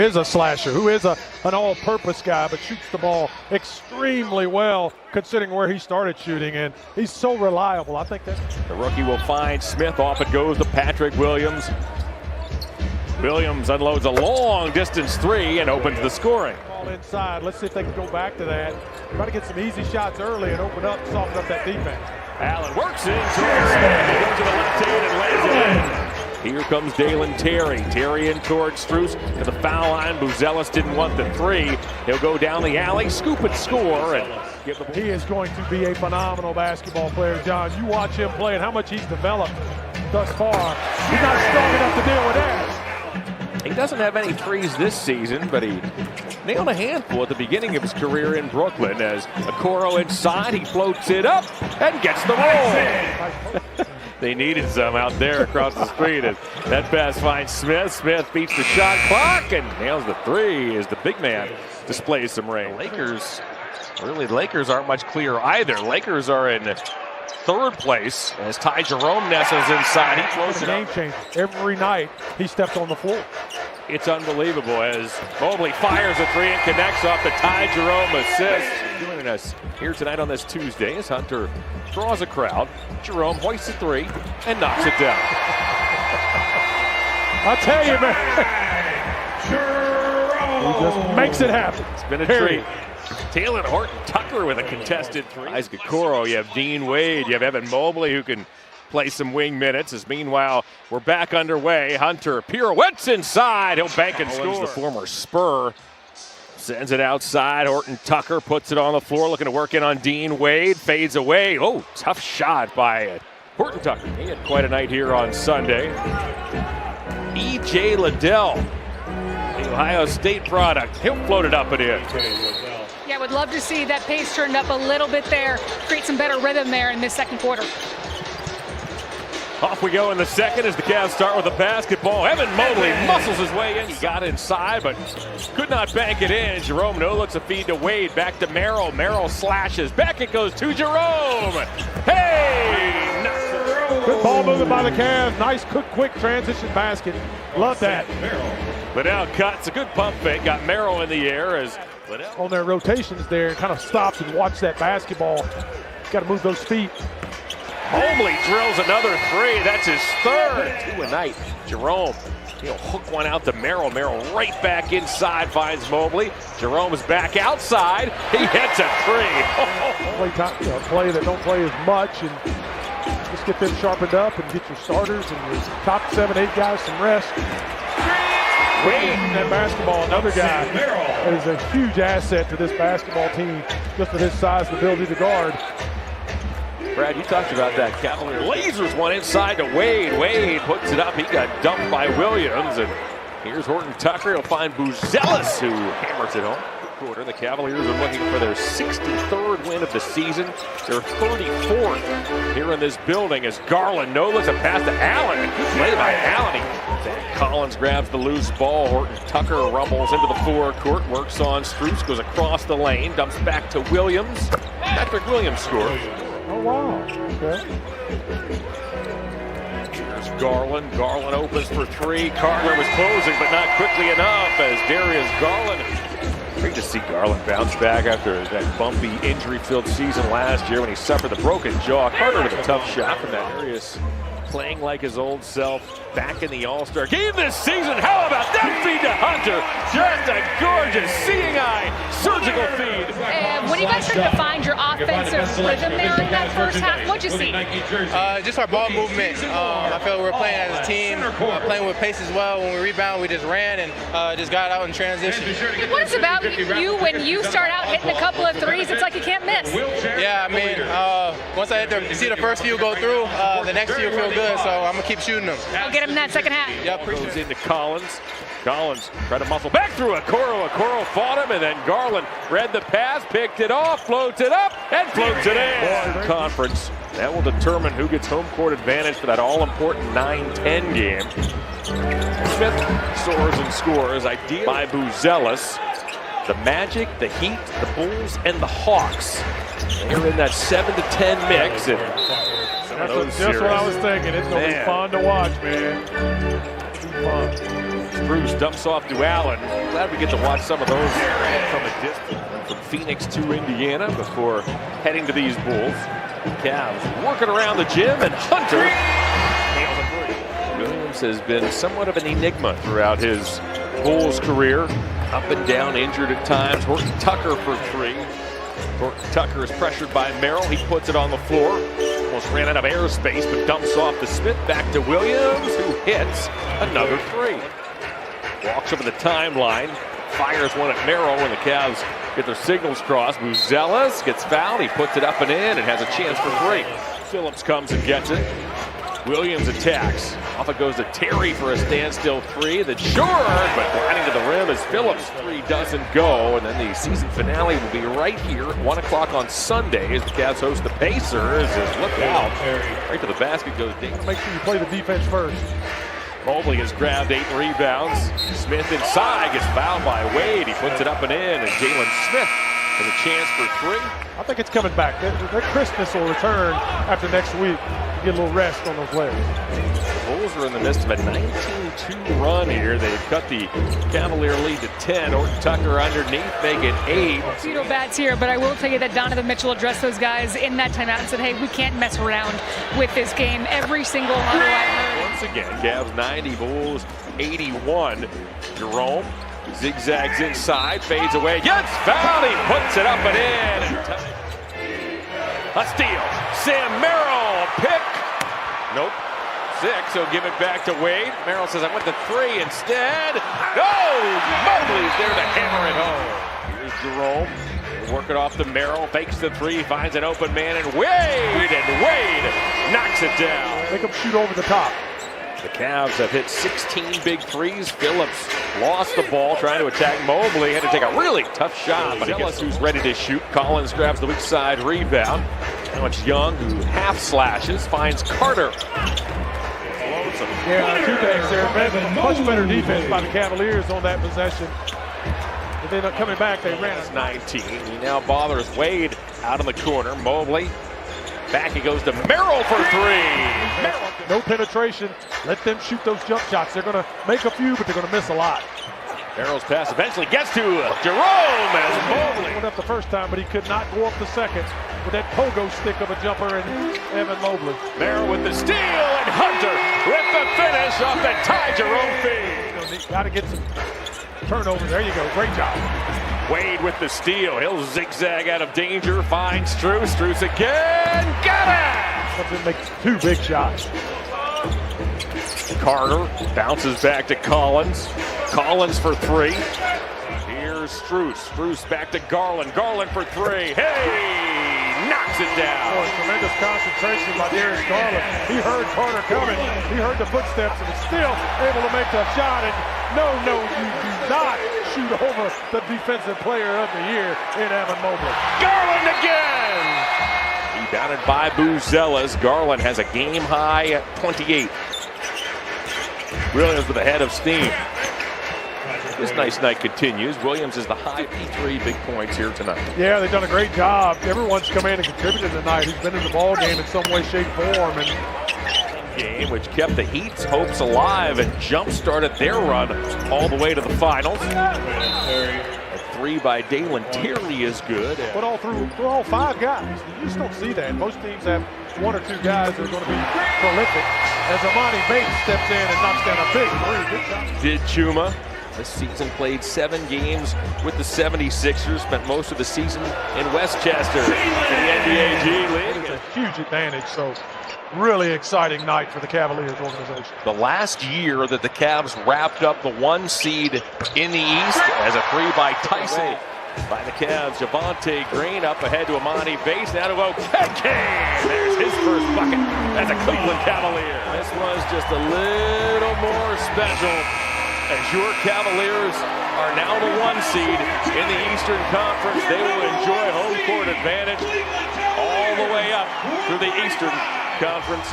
is a slasher, who is an all-purpose guy, but shoots the ball extremely well considering where he started shooting, and he's so reliable. I think that's... The rookie will find Smith. Off it goes to Patrick Williams. Williams unloads a long-distance three and opens the scoring. Ball inside. Let's see if they can go back to that. Try to get some easy shots early and open up, soften up that defense. Allen works in towards Smith. He goes to the left hand and lays it in. Here comes Dalen Terry. Terry in towards Strus to the foul line. Buzelis didn't want the three. He'll go down the alley, scoop and score. And give the... He is going to be a phenomenal basketball player, John. You watch him play and how much he's developed thus far. He's not strong enough to deal with that. He doesn't have any threes this season, but he nailed a handful at the beginning of his career in Brooklyn. As Okoro inside, he floats it up and gets the roll. They needed some out there across the street. As that pass finds Smith. Smith beats the shot clock and nails the three as the big man displays some range. The Lakers aren't much clearer either. Lakers are in third place as Ty Jerome nestles inside. He throws it game changer. Every night he steps on the floor. It's unbelievable as Mobley fires a three and connects off the Ty Jerome assist. Joining us here tonight on this Tuesday as Hunter draws a crowd. Jerome hoists a three and knocks it down. I'll tell you, man. He just makes it happen. It's been a treat. Taylor Horton-Tucker with a contested three. Isaac Okoro, you have Dean Wade, you have Evan Mobley who can play some wing minutes. As meanwhile, we're back underway. Hunter pirouettes inside. He'll bank and score. The former Spur sends it outside. Horton-Tucker puts it on the floor, looking to work in on Dean Wade. Fades away. Oh, tough shot by Horton-Tucker. He had quite a night here on Sunday. E.J. Liddell, the Ohio State product. He'll float it up and in. Yeah, I would love to see that pace turned up a little bit there, create some better rhythm there in this second quarter. Off we go in the second as the Cavs start with the basketball. Evan Mobley muscles his way in. He got inside, but could not bank it in. Jerome no looks a feed to Wade. Back to Merrill. Merrill slashes. Back it goes to Jerome. Hey! Good ball movement by the Cavs. Nice, quick transition basket. Love that. Liddell cuts. A good pump fake. Got Merrill in the air as Liddell on their rotations there and kind of stops and watch that basketball. Got to move those feet. Mobley drills another three. That's his third. Two a night. Jerome, he'll hook one out to Merrill. Merrill right back inside, finds Mobley. Jerome's back outside. He hits a three. Play that don't play as much, and just get them sharpened up and get your starters and your top 7-8 guys some rest. Wade, that basketball, another guy that is a huge asset to this basketball team, just with his size and ability to guard. Brad, you talked about that. Cavalier lasers one inside to Wade. Wade puts it up. He got dumped by Williams. And here's Horton-Tucker. He'll find Buzelis, who hammers it home. Quarter. The Cavaliers are looking for their 63rd win of the season. They're 34th here in this building as Garland looks a pass to Allen. Good play by Allen. Collins grabs the loose ball. Horton-Tucker rumbles into the forecourt, works on Strus, goes across the lane, dumps back to Williams. Patrick Williams scores. Oh, wow. Okay. Here's Garland. Garland opens for three. Carter was closing, but not quickly enough as Darius Garland. Great to see Garland bounce back after that bumpy, injury-filled season last year when he suffered the broken jaw. Carter with a tough shot from that Darius, playing like his old self back in the All-Star game this season. How about that feed to Hunter? Just a gorgeous seeing-eye surgical feed. And when you guys started to find your offensive rhythm there in that first half, what'd you see? Just our ball movement. I feel we were playing as a team, playing with pace as well. When we rebound, we just ran and just got out in transition. What is about you when you start out hitting a couple of threes, it's like you can't miss? Yeah, I mean, once I see the first few go through, the next few feel good, so I'm going to keep shooting them. I'll get him in that second half. Yep. Goes into Collins. Collins tried to muscle back through Okoro. Okoro fought him, and then Garland read the pass, picked it off, floats it up, and floats it in. Conference. That will determine who gets home court advantage for that all-important 9-10 game. Smith soars and scores. Idea by Buzelis. The Magic, the Heat, the Bulls, and the Hawks. They're in that 7-10 mix. And that's what I was thinking. It's going to be fun to watch, man. It's fun. Strus dumps off to Allen. Glad we get to watch some of those from a distance. From Phoenix to Indiana before heading to these Bulls. Cavs working around the gym, and Hunter nails a three. Williams has been somewhat of an enigma throughout his Bulls career. Up and down, injured at times. Horton Tucker for three. Horton Tucker is pressured by Merrill. He puts it on the floor. Almost ran out of airspace, but dumps off to Smith. Back to Williams, who hits another three. Walks over the timeline. Fires one at Merrill when the Cavs get their signals crossed. Buzelis gets fouled. He puts it up and in and has a chance for three. Phillips comes and gets it. Williams attacks. Off it goes to Terry for a standstill three. That's short, but grinding to the rim as Phillips' three doesn't go. And then the season finale will be right here at 1 o'clock on Sunday as the Cavs host the Pacers. And look out. Right to the basket goes Dayton. Make sure you play the defense first. Mobley has grabbed 8 rebounds. Smith inside gets fouled by Wade. He puts it up and in, and Jalen Smith has a chance for three. I think it's coming back. Their crispness will return after next week. Get a little rest on those players. The Bulls are in the midst of a 19-2 run here. They cut the Cavalier lead to 10. Horton Tucker underneath, make it 8. Pseudo bats here, but I will tell you that Donovan Mitchell addressed those guys in that timeout and said, hey, we can't mess around with this game. Every single huddle I heard. Once again, Cavs 90, Bulls 81. Jerome zigzags inside, fades away, gets fouled, he puts it up and in. A steal. Sam Merrill, pick. Nope. 6, he'll give it back to Wade. Merrill says, I went to 3 instead. Oh, Mobley's there to hammer it home. Here's Jerome. Work it off to Merrill, fakes the 3, finds an open man, and Wade knocks it down. Make them shoot over the top. The Cavs have hit 16 big threes. Phillips lost the ball trying to attack Mobley. Had to take a really tough shot, but Ellis, who's ready to shoot. Collins grabs the weak side rebound. Now it's Young, who half slashes, finds Carter. Yeah, 2 things there. Much better defense by the Cavaliers on that possession. But then coming back, they ran it. 19. He now bothers Wade out in the corner. Mobley. Back he goes to Merrill for 3. Merrill. No penetration. Let them shoot those jump shots. They're going to make a few, but they're going to miss a lot. Merrill's pass eventually gets to Jerome as Mobley. Went up the first time, but he could not go up the second with that pogo stick of a jumper and Evan Mobley. Merrill with the steal and Hunter with the finish off the Ty Jerome feed. Got to get some turnover. There you go. Great job. Wade with the steal. He'll zigzag out of danger. Finds Strus. Strus again. Got it! Something makes 2 big shots. Carter bounces back to Collins. Collins for 3. Here's Strus. Strus back to Garland. Garland for 3. Hey! Knocks it down. Oh, tremendous concentration by Darius Garland. He heard Carter coming. He heard the footsteps and is still able to make the shot. And no, you do not shoot over the defensive player of the year in Evan Mobley. Garland again! Rebounded by Buzelis. Garland has a game-high 28. Williams with a head of steam. This nice night continues. Williams is the high P3 big points here tonight. Yeah, they've done a great job. Everyone's come in and contributed tonight. He's been in the ball game in some way, shape, form. And game which kept the Heat's hopes alive and jump-started their run all the way to the finals. A 3 by Dalen Terry is good. But all 5 guys. You just don't see that. Most teams have 1 or 2 guys that are going to be prolific. As Amani Bates steps in and knocks down a big 3. Good job. Did Chuma. This season played 7 games with the 76ers. Spent most of the season in Westchester in the NBA G League. It's a huge advantage. So really exciting night for the Cavaliers organization. The last year that the Cavs wrapped up the 1 seed in the East as a 3 by Tyson. By the Cavs, Javonte Green up ahead to Amani Bates, now to Okeke. There's his first bucket as a Cleveland Cavalier. This was just a little more special as your Cavaliers are now the 1 seed in the Eastern Conference. They will enjoy home court advantage all the way up through the Eastern Conference.